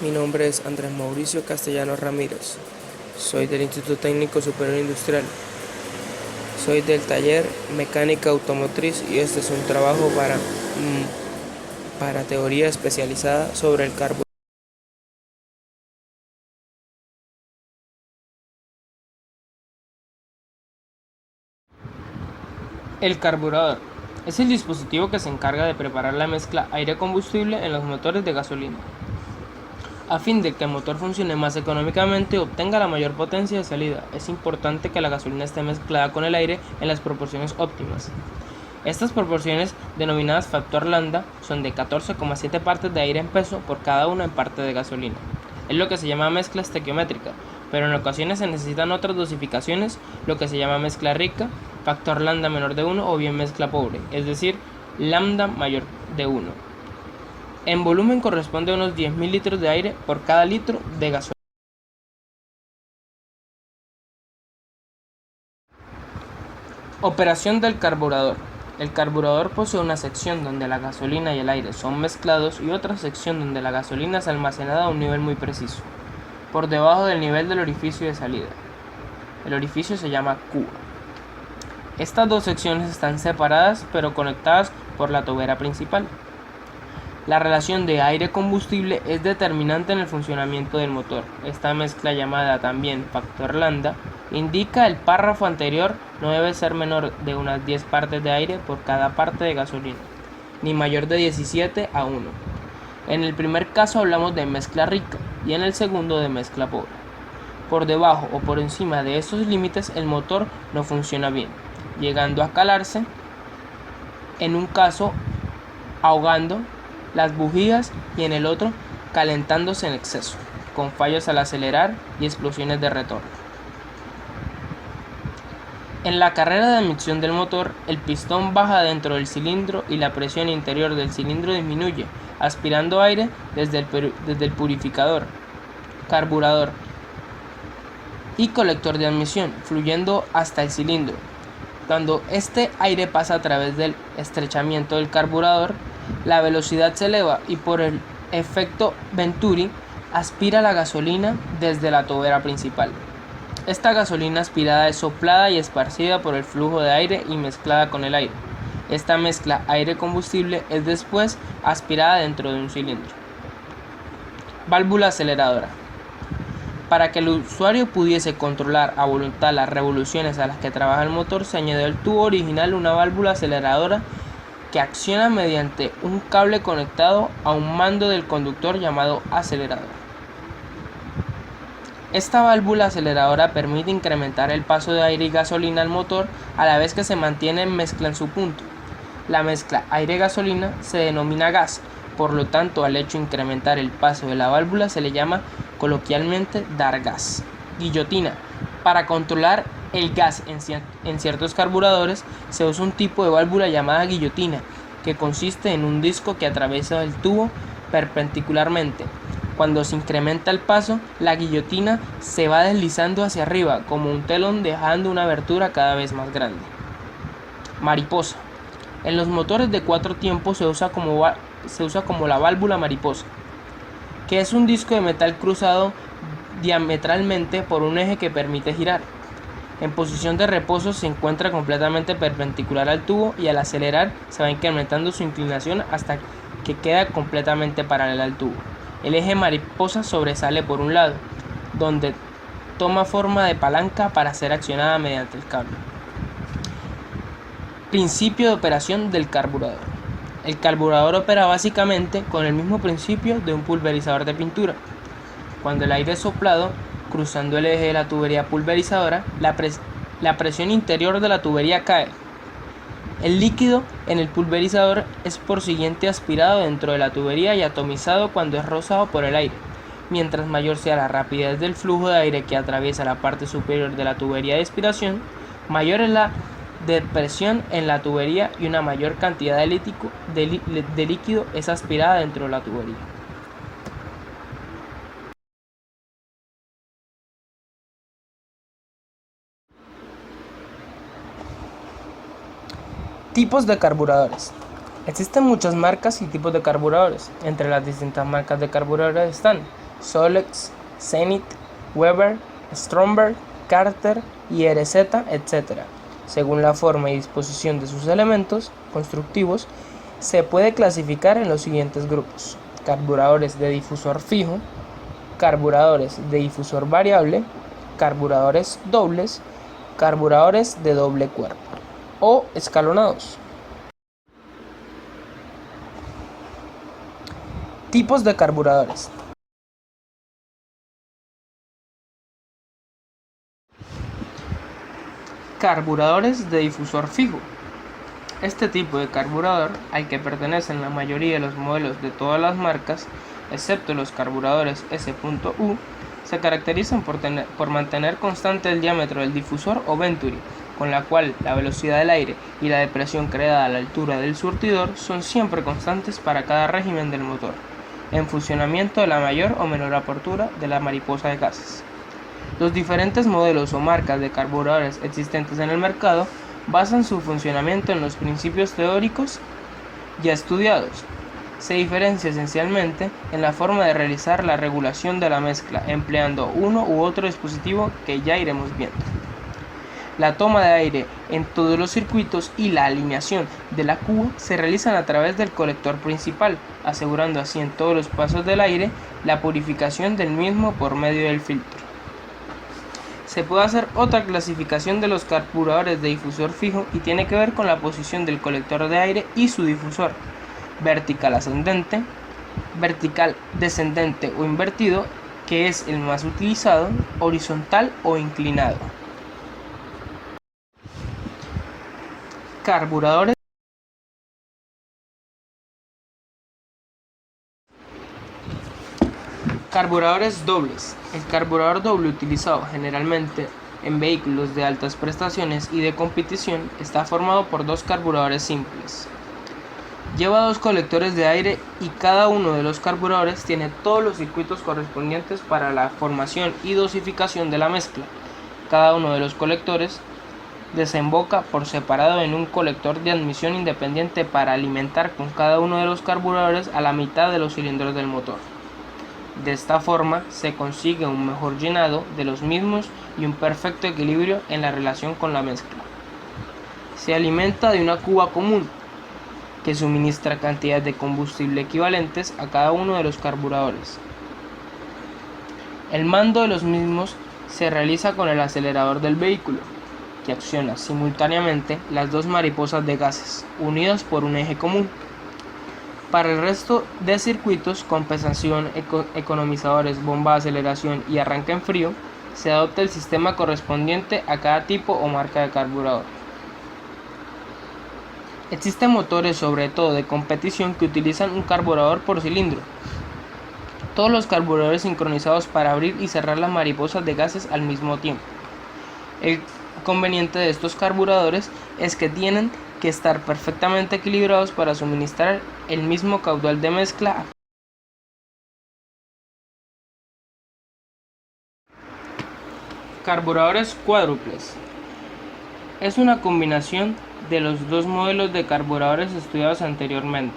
Mi nombre es Andrés Mauricio Castellanos Ramírez. Soy del Instituto Técnico Superior Industrial. Soy del taller Mecánica Automotriz y este es un trabajo para teoría especializada sobre el carbono. El carburador es el dispositivo que se encarga de preparar la mezcla aire-combustible en los motores de gasolina. A fin de que el motor funcione más económicamente y obtenga la mayor potencia de salida, es importante que la gasolina esté mezclada con el aire en las proporciones óptimas. Estas proporciones, denominadas factor lambda, son de 14,7 partes de aire en peso por cada una en parte de gasolina. Es lo que se llama mezcla estequiométrica, pero en ocasiones se necesitan otras dosificaciones, lo que se llama mezcla rica, factor lambda menor de 1 o bien mezcla pobre, es decir, lambda mayor de 1. En volumen corresponde a unos 10.000 litros de aire por cada litro de gasolina. Operación del carburador. El carburador posee una sección donde la gasolina y el aire son mezclados y otra sección donde la gasolina es almacenada a un nivel muy preciso, por debajo del nivel del orificio de salida. El orificio se llama cuba. Estas dos secciones están separadas pero conectadas por la tobera principal. La relación de aire-combustible es determinante en el funcionamiento del motor. Esta mezcla, llamada también factor lambda, indica el párrafo anterior, no debe ser menor de unas 10 partes de aire por cada parte de gasolina, ni mayor de 17 a 1. En el primer caso hablamos de mezcla rica y en el segundo de mezcla pobre. Por debajo o por encima de estos límites el motor no funciona bien, llegando a calarse, en un caso ahogando las bujías y en el otro calentándose en exceso, con fallos al acelerar y explosiones de retorno. En la carrera de admisión del motor, el pistón baja dentro del cilindro y la presión interior del cilindro disminuye, aspirando aire desde el purificador, carburador y colector de admisión, fluyendo hasta el cilindro. Cuando este aire pasa a través del estrechamiento del carburador, la velocidad se eleva y por el efecto Venturi aspira la gasolina desde la tobera principal. Esta gasolina aspirada es soplada y esparcida por el flujo de aire y mezclada con el aire. Esta mezcla aire-combustible es después aspirada dentro de un cilindro. Válvula aceleradora. Para que el usuario pudiese controlar a voluntad las revoluciones a las que trabaja el motor, se añadió al tubo original una válvula aceleradora que acciona mediante un cable conectado a un mando del conductor llamado acelerador. Esta válvula aceleradora permite incrementar el paso de aire y gasolina al motor a la vez que se mantiene mezcla en su punto. La mezcla aire-gasolina se denomina gas, por lo tanto al hecho de incrementar el paso de la válvula se le llama coloquialmente dar gas. Guillotina. Para controlar el gas en ciertos carburadores se usa un tipo de válvula llamada guillotina, que consiste en un disco que atraviesa el tubo perpendicularmente. Cuando se incrementa el paso, la guillotina se va deslizando hacia arriba como un telón, dejando una abertura cada vez más grande. Mariposa. En los motores de 4 tiempos se usa como la válvula mariposa, que es un disco de metal cruzado diametralmente por un eje que permite girar. En posición de reposo se encuentra completamente perpendicular al tubo y al acelerar se va incrementando su inclinación hasta que queda completamente paralela al tubo. El eje mariposa sobresale por un lado, donde toma forma de palanca para ser accionada mediante el cable. Principio de operación del carburador. El carburador opera básicamente con el mismo principio de un pulverizador de pintura. Cuando el aire es soplado, cruzando el eje de la tubería pulverizadora, la presión interior de la tubería cae. El líquido en el pulverizador es por siguiente aspirado dentro de la tubería y atomizado cuando es rozado por el aire. Mientras mayor sea la rapidez del flujo de aire que atraviesa la parte superior de la tubería de aspiración, mayor es la presión en la tubería y una mayor cantidad de líquido es aspirada dentro de la tubería. Tipos de carburadores. Existen muchas marcas y tipos de carburadores. Entre las distintas marcas de carburadores están Solex, Zenith, Weber, Stromberg, Carter y RZ, etc. Según la forma y disposición de sus elementos constructivos, se puede clasificar en los siguientes grupos: carburadores de difusor fijo, carburadores de difusor variable, carburadores dobles, carburadores de doble cuerpo o escalonados. Tipos de carburadores. Carburadores de difusor fijo. Este tipo de carburador, al que pertenecen la mayoría de los modelos de todas las marcas, excepto los carburadores S.U, se caracterizan por mantener constante el diámetro del difusor o venturi, con la cual la velocidad del aire y la depresión creada a la altura del surtidor son siempre constantes para cada régimen del motor, en funcionamiento de la mayor o menor apertura de la mariposa de gases. Los diferentes modelos o marcas de carburadores existentes en el mercado basan su funcionamiento en los principios teóricos ya estudiados. Se diferencia esencialmente en la forma de realizar la regulación de la mezcla, empleando uno u otro dispositivo que ya iremos viendo. La toma de aire en todos los circuitos y la alineación de la cuba se realizan a través del colector principal, asegurando así en todos los pasos del aire la purificación del mismo por medio del filtro. Se puede hacer otra clasificación de los carburadores de difusor fijo y tiene que ver con la posición del colector de aire y su difusor: vertical ascendente, vertical descendente o invertido, que es el más utilizado, horizontal o inclinado. Carburadores dobles. El carburador doble, utilizado generalmente en vehículos de altas prestaciones y de competición, está formado por dos carburadores simples. Lleva dos colectores de aire y cada uno de los carburadores tiene todos los circuitos correspondientes para la formación y dosificación de la mezcla. Cada uno de los colectores desemboca por separado en un colector de admisión independiente para alimentar con cada uno de los carburadores a la mitad de los cilindros del motor. De esta forma se consigue un mejor llenado de los mismos y un perfecto equilibrio en la relación con la mezcla. Se alimenta de una cuba común que suministra cantidades de combustible equivalentes a cada uno de los carburadores. El mando de los mismos se realiza con el acelerador del vehículo, que acciona simultáneamente las dos mariposas de gases, unidas por un eje común. Para el resto de circuitos, compensación, economizadores, bomba de aceleración y arranque en frío, se adopta el sistema correspondiente a cada tipo o marca de carburador. Existen motores, sobre todo de competición, que utilizan un carburador por cilindro. Todos los carburadores sincronizados para abrir y cerrar las mariposas de gases al mismo tiempo. El inconveniente de estos carburadores es que tienen que estar perfectamente equilibrados para suministrar el mismo caudal de mezcla. Carburadores cuádruples. Es una combinación de los dos modelos de carburadores estudiados anteriormente.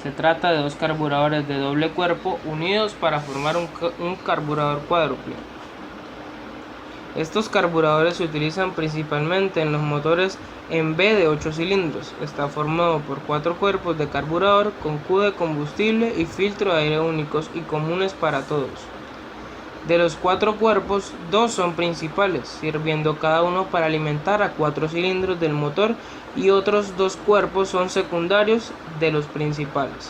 Se trata de dos carburadores de doble cuerpo unidos para formar un carburador cuádruple. Estos carburadores se utilizan principalmente en los motores en V de 8 cilindros. Está formado por 4 cuerpos de carburador con cuba de combustible y filtro de aire únicos y comunes para todos. De los 4 cuerpos, 2 son principales, sirviendo cada uno para alimentar a 4 cilindros del motor, y otros 2 cuerpos son secundarios de los principales.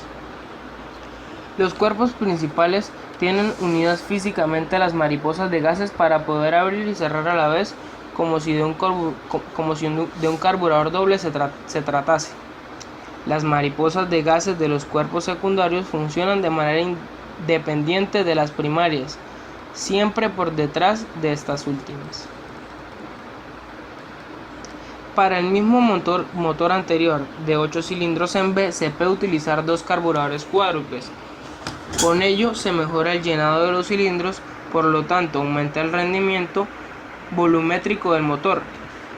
Los cuerpos principales tienen unidas físicamente las mariposas de gases para poder abrir y cerrar a la vez, como si de un carburador doble se tratase. Las mariposas de gases de los cuerpos secundarios funcionan de manera independiente de las primarias, siempre por detrás de estas últimas. Para el mismo motor anterior de 8 cilindros en V se puede utilizar 2 carburadores cuádruples. Con ello se mejora el llenado de los cilindros, por lo tanto aumenta el rendimiento volumétrico del motor.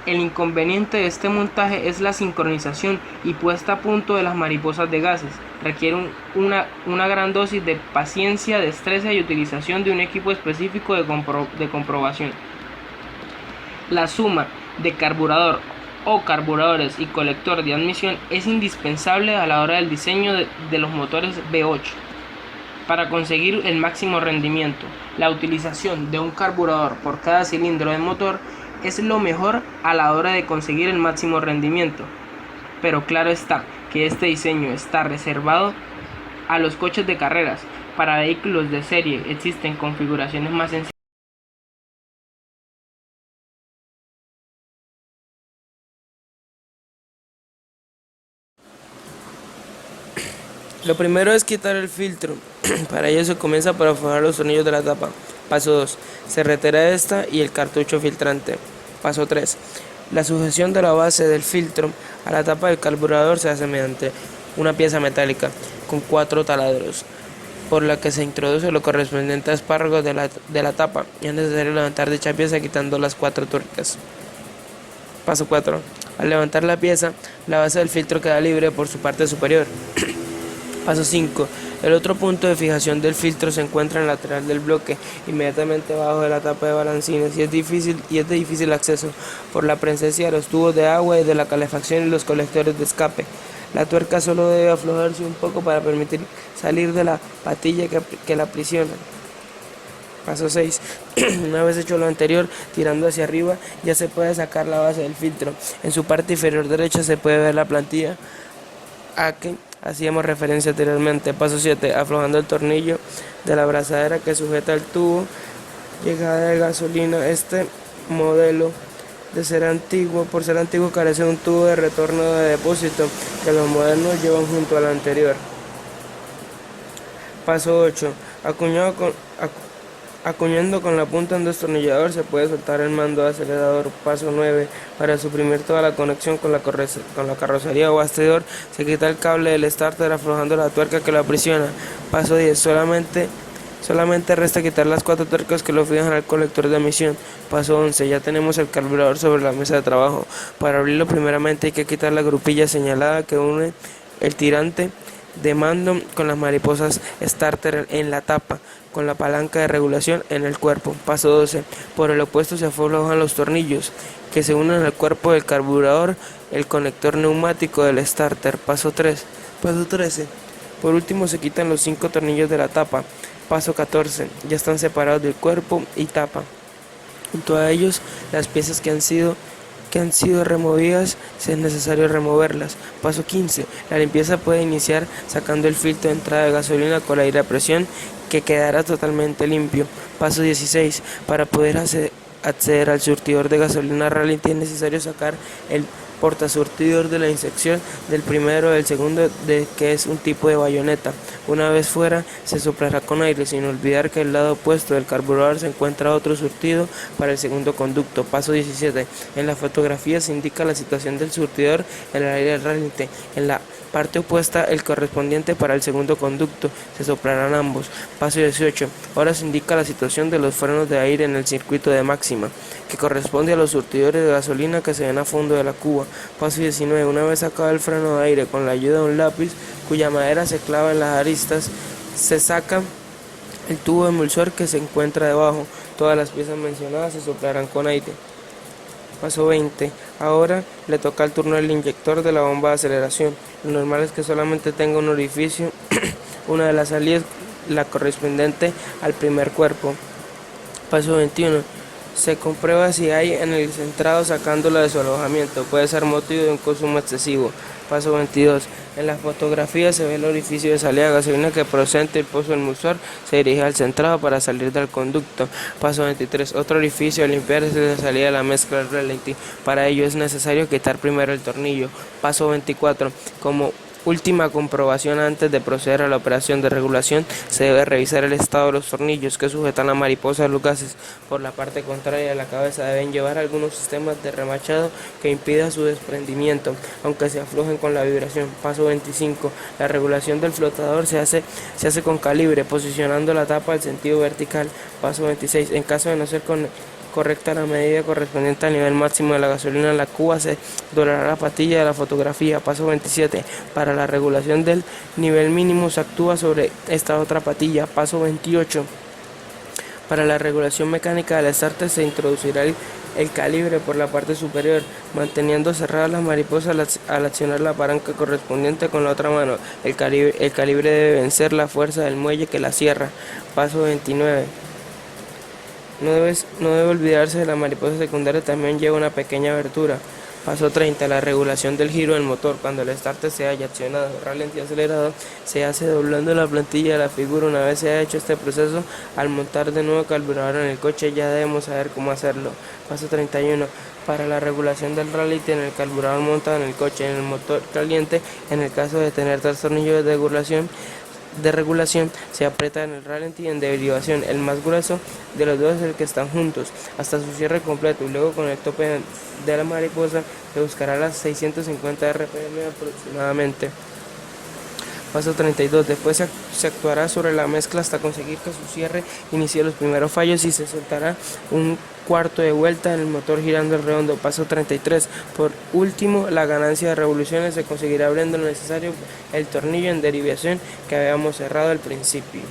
El inconveniente de este montaje es la sincronización y puesta a punto de las mariposas de gases. Requiere una gran dosis de paciencia, destreza y utilización de un equipo específico de comprobación. La suma de carburador o carburadores y colector de admisión es indispensable a la hora del diseño de los motores V8. Para conseguir el máximo rendimiento, la utilización de un carburador por cada cilindro de motor es lo mejor a la hora de conseguir el máximo rendimiento. Pero claro está que este diseño está reservado a los coches de carreras. Para vehículos de serie existen configuraciones más sencillas. Lo primero es quitar el filtro. Para ello se comienza por aflojar los tornillos de la tapa. Paso 2. Se retira esta y el cartucho filtrante. Paso 3. La sujeción de la base del filtro a la tapa del carburador se hace mediante una pieza metálica con 4 taladros, por la que se introduce lo correspondiente a espárragos de la tapa, y es necesario levantar dicha pieza quitando las 4 tuercas. Paso 4. Al levantar la pieza, la base del filtro queda libre por su parte superior. Paso 5. El otro punto de fijación del filtro se encuentra en el lateral del bloque, inmediatamente debajo de la tapa de balancines, y es de difícil acceso por la presencia de los tubos de agua y de la calefacción y los colectores de escape. La tuerca solo debe aflojarse un poco para permitir salir de la patilla que la aprisiona. Paso 6. Una vez hecho lo anterior, tirando hacia arriba, ya se puede sacar la base del filtro. En su parte inferior derecha se puede ver la plantilla a que hacíamos referencia anteriormente. Paso 7. Aflojando el tornillo de la abrazadera que sujeta el tubo llegada de gasolina. Este modelo, por ser antiguo, carece de un tubo de retorno de depósito que los modernos llevan junto al anterior. Paso 8. Acuñando con la punta de un destornillador se puede soltar el mando de acelerador. Paso 9. Para suprimir toda la conexión con la carrocería o bastidor, se quita el cable del starter aflojando la tuerca que lo aprisiona. Paso 10. Solamente resta quitar las 4 tuercas que lo fijan al colector de admisión. Paso 11. Ya tenemos el carburador sobre la mesa de trabajo. Para abrirlo, primeramente hay que quitar la grupilla señalada que une el tirante de mando con las mariposas starter en la tapa, con la palanca de regulación en el cuerpo. Paso 12. Por el opuesto se aflojan los tornillos que se unen al cuerpo del carburador, el conector neumático del starter. Paso 3. Paso 13. Por último se quitan los 5 tornillos de la tapa. Paso 14. Ya están separados del cuerpo y tapa. Junto a ellos las piezas que han sido removidas, si es necesario removerlas. Paso 15. La limpieza puede iniciar sacando el filtro de entrada de gasolina con aire a presión, que quedará totalmente limpio. Paso 16. Para poder acceder al surtidor de gasolina Rallenti es necesario sacar el portasurtidor de la inyección del primero o del segundo, que es un tipo de bayoneta. Una vez fuera, se soplará con aire, sin olvidar que al lado opuesto del carburador se encuentra otro surtido para el segundo conducto. Paso 17. En la fotografía se indica la situación del surtidor en el aire Rallenti. En la parte opuesta, el correspondiente para el segundo conducto. Se soplarán ambos. Paso 18. Ahora se indica la situación de los frenos de aire en el circuito de máxima, que corresponde a los surtidores de gasolina que se ven a fondo de la cuba. Paso 19. Una vez sacado el freno de aire con la ayuda de un lápiz, cuya madera se clava en las aristas, se saca el tubo emulsor que se encuentra debajo. Todas las piezas mencionadas se soplarán con aire. Paso 20. Ahora le toca el turno al inyector de la bomba de aceleración. Lo normal es que solamente tenga un orificio, una de las salidas, la correspondiente al primer cuerpo. Paso 21. Se comprueba si hay en el centrado sacándolo de su alojamiento. Puede ser motivo de un consumo excesivo. Paso 22. En la fotografía se ve el orificio de salida de gasolina que procede del pozo emulsor, se dirige al centrado para salir del conducto. Paso 23. Otro orificio a limpiar es la salida de la mezcla Rallenti. Para ello es necesario quitar primero el tornillo. Paso 24. Como última comprobación antes de proceder a la operación de regulación, se debe revisar el estado de los tornillos que sujetan la mariposa de los gases. Por la parte contraria de la cabeza deben llevar algunos sistemas de remachado que impidan su desprendimiento, aunque se aflojen con la vibración. Paso 25. La regulación del flotador se hace con calibre, posicionando la tapa al sentido vertical. Paso 26. En caso de no ser correcta la medida correspondiente al nivel máximo de la gasolina en la cuba, se doblará la pastilla de la fotografía. Paso 27. Para la regulación del nivel mínimo se actúa sobre esta otra pastilla. Paso 28. Para la regulación mecánica del estarte se introducirá el calibre por la parte superior, manteniendo cerradas las mariposas al accionar la palanca correspondiente con la otra mano. El calibre debe vencer la fuerza del muelle que la cierra. Paso 29. No debe olvidarse de la mariposa secundaria, también lleva una pequeña abertura. Paso 30. La regulación del giro del motor. Cuando el starter se haya accionado, ralentí acelerado, se hace doblando la plantilla de la figura. Una vez se ha hecho este proceso, al montar de nuevo carburador en el coche, ya debemos saber cómo hacerlo. Paso 31. Para la regulación del ralentí en el carburador montado en el coche, en el motor caliente, en el caso de tener 3 tornillos de regulación, se aprieta en el ralentí en derivación. El más grueso de los dos es el que están juntos hasta su cierre completo, y luego con el tope de la mariposa se buscará las 650 rpm aproximadamente. Paso 32. Después se actuará sobre la mezcla hasta conseguir que su cierre inicie los primeros fallos y se soltará un cuarto de vuelta en el motor girando el redondo. Paso 33. Por último, la ganancia de revoluciones se conseguirá abriendo lo necesario el tornillo en derivación que habíamos cerrado al principio.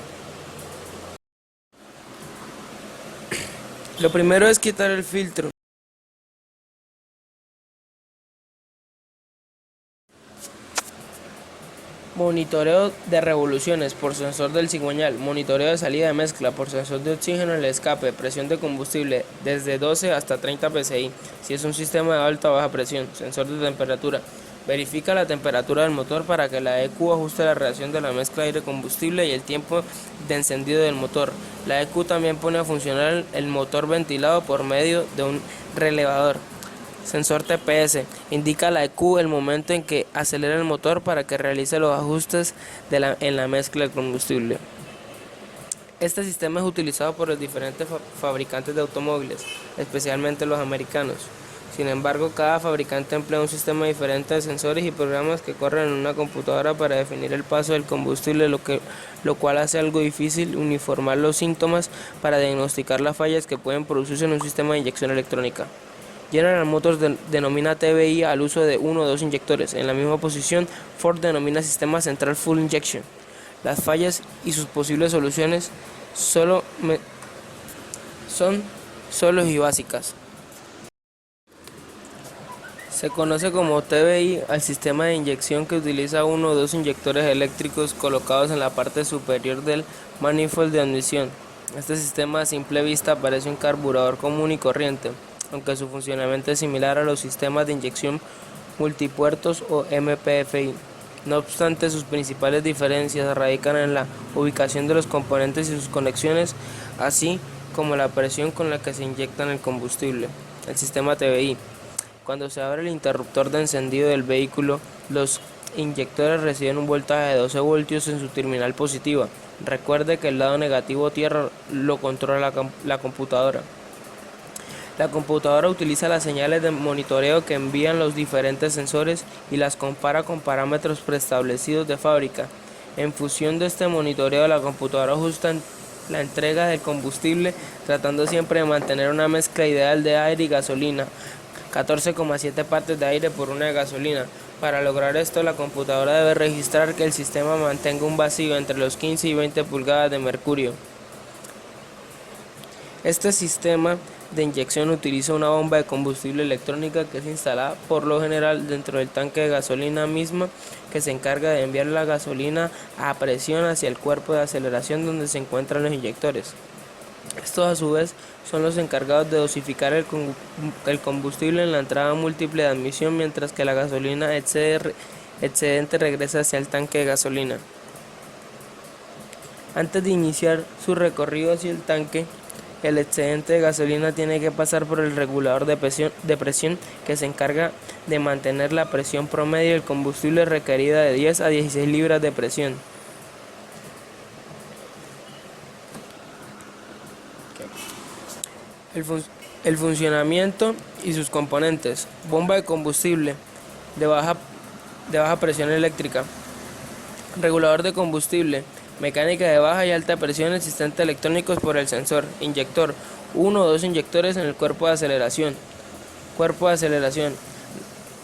Lo primero es quitar el filtro. Monitoreo de revoluciones por sensor del cigüeñal. Monitoreo de salida de mezcla por sensor de oxígeno en el escape. Presión de combustible desde 12 hasta 30 psi. Si es un sistema de alta o baja presión. Sensor de temperatura. Verifica la temperatura del motor para que la EQ ajuste la reacción de la mezcla aire-combustible y el tiempo de encendido del motor. La EQ también pone a funcionar el motor ventilado por medio de un relevador. Sensor TPS. Indica a la EQ el momento en que acelera el motor para que realice los ajustes en la mezcla de combustible. Este sistema es utilizado por los diferentes fabricantes de automóviles, especialmente los americanos. Sin embargo, cada fabricante emplea un sistema diferente de sensores y programas que corren en una computadora para definir el paso del combustible, lo cual hace algo difícil uniformar los síntomas para diagnosticar las fallas que pueden producirse en un sistema de inyección electrónica. General Motors denomina TBI al uso de 1 o 2 inyectores. En la misma posición, Ford denomina sistema central full injection. Las fallas y sus posibles soluciones son solos y básicas. Se conoce como TBI al sistema de inyección que utiliza 1 o 2 inyectores eléctricos colocados en la parte superior del manifold de admisión. Este sistema a simple vista parece un carburador común y corriente, aunque su funcionamiento es similar a los sistemas de inyección multipuertos o MPFI. No obstante, sus principales diferencias radican en la ubicación de los componentes y sus conexiones, así como la presión con la que se inyectan el combustible. El sistema TBI. Cuando se abre el interruptor de encendido del vehículo, los inyectores reciben un voltaje de 12 voltios en su terminal positiva. Recuerde que el lado negativo tierra lo controla la computadora. La computadora utiliza las señales de monitoreo que envían los diferentes sensores y las compara con parámetros preestablecidos de fábrica. En función de este monitoreo, la computadora ajusta la entrega del combustible, tratando siempre de mantener una mezcla ideal de aire y gasolina, 14,7 partes de aire por una de gasolina. Para lograr esto, la computadora debe registrar que el sistema mantenga un vacío entre los 15 y 20 pulgadas de mercurio. Este sistema de inyección utiliza una bomba de combustible electrónica que es instalada por lo general dentro del tanque de gasolina misma, que se encarga de enviar la gasolina a presión hacia el cuerpo de aceleración donde se encuentran los inyectores. Estos a su vez son los encargados de dosificar el combustible en la entrada múltiple de admisión, mientras que la gasolina excedente regresa hacia el tanque de gasolina. Antes de iniciar su recorrido hacia el tanque, el excedente de gasolina tiene que pasar por el regulador de presión que se encarga de mantener la presión promedio del combustible requerida de 10 a 16 libras de presión. El funcionamiento y sus componentes: bomba de combustible de baja presión eléctrica, regulador de combustible, mecánica de baja y alta presión, asistente electrónicos por el sensor, inyector, uno o dos inyectores en el cuerpo de aceleración. Cuerpo de aceleración.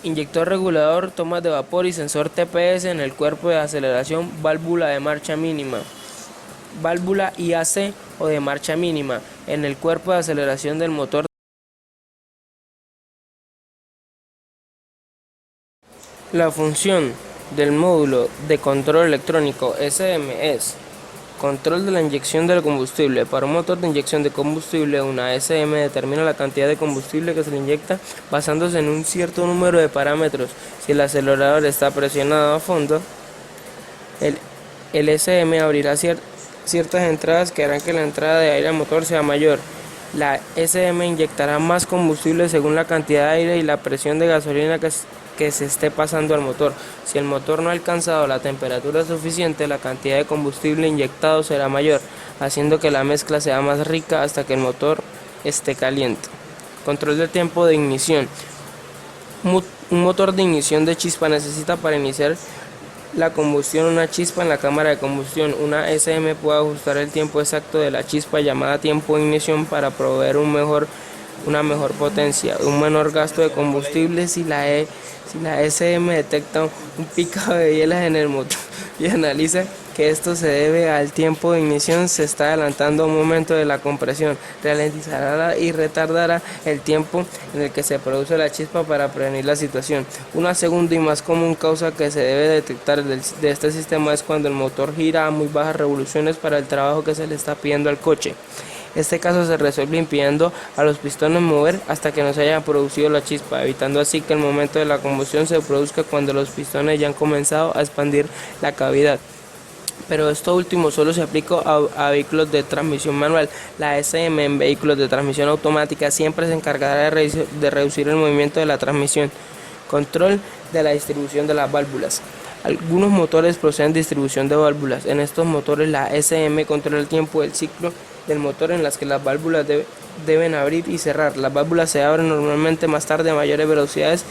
Inyector regulador, tomas de vapor y sensor TPS en el cuerpo de aceleración, válvula de marcha mínima. Válvula IAC o de marcha mínima en el cuerpo de aceleración del motor. La función del módulo de control electrónico SM es control de la inyección del combustible. Para un motor de inyección de combustible, una SM determina la cantidad de combustible que se le inyecta basándose en un cierto número de parámetros. Si el acelerador está presionado a fondo, el SM abrirá ciertas entradas que harán que la entrada de aire al motor sea mayor. La SM inyectará más combustible según la cantidad de aire y la presión de gasolina que se esté pasando al motor. Si el motor no ha alcanzado la temperatura suficiente, la cantidad de combustible inyectado será mayor, haciendo que la mezcla sea más rica hasta que el motor esté caliente. Control del tiempo de ignición. Un motor de ignición de chispa necesita para iniciar la combustión una chispa en la cámara de combustión. Una SM puede ajustar el tiempo exacto de la chispa llamada tiempo de ignición para proveer una mejor potencia, un menor gasto de combustible si la SM detecta un picado de hielas en el motor y analiza que esto se debe al tiempo de ignición, se está adelantando un momento de la compresión, ralentizará y retardará el tiempo en el que se produce la chispa para prevenir la situación. Una segunda y más común causa que se debe detectar de este sistema es cuando el motor gira a muy bajas revoluciones para el trabajo que se le está pidiendo al coche. Este caso se resuelve impidiendo a los pistones mover hasta que no se haya producido la chispa, evitando así que el momento de la combustión se produzca cuando los pistones ya han comenzado a expandir la cavidad. Pero esto último solo se aplica a vehículos de transmisión manual. La SM en vehículos de transmisión automática siempre se encargará de reducir el movimiento de la transmisión. Control de la distribución de las válvulas. Algunos motores poseen distribución de válvulas. En estos motores la SM controla el tiempo del ciclo del motor en las que las válvulas deben abrir y cerrar. Las válvulas se abren normalmente más tarde a mayores velocidades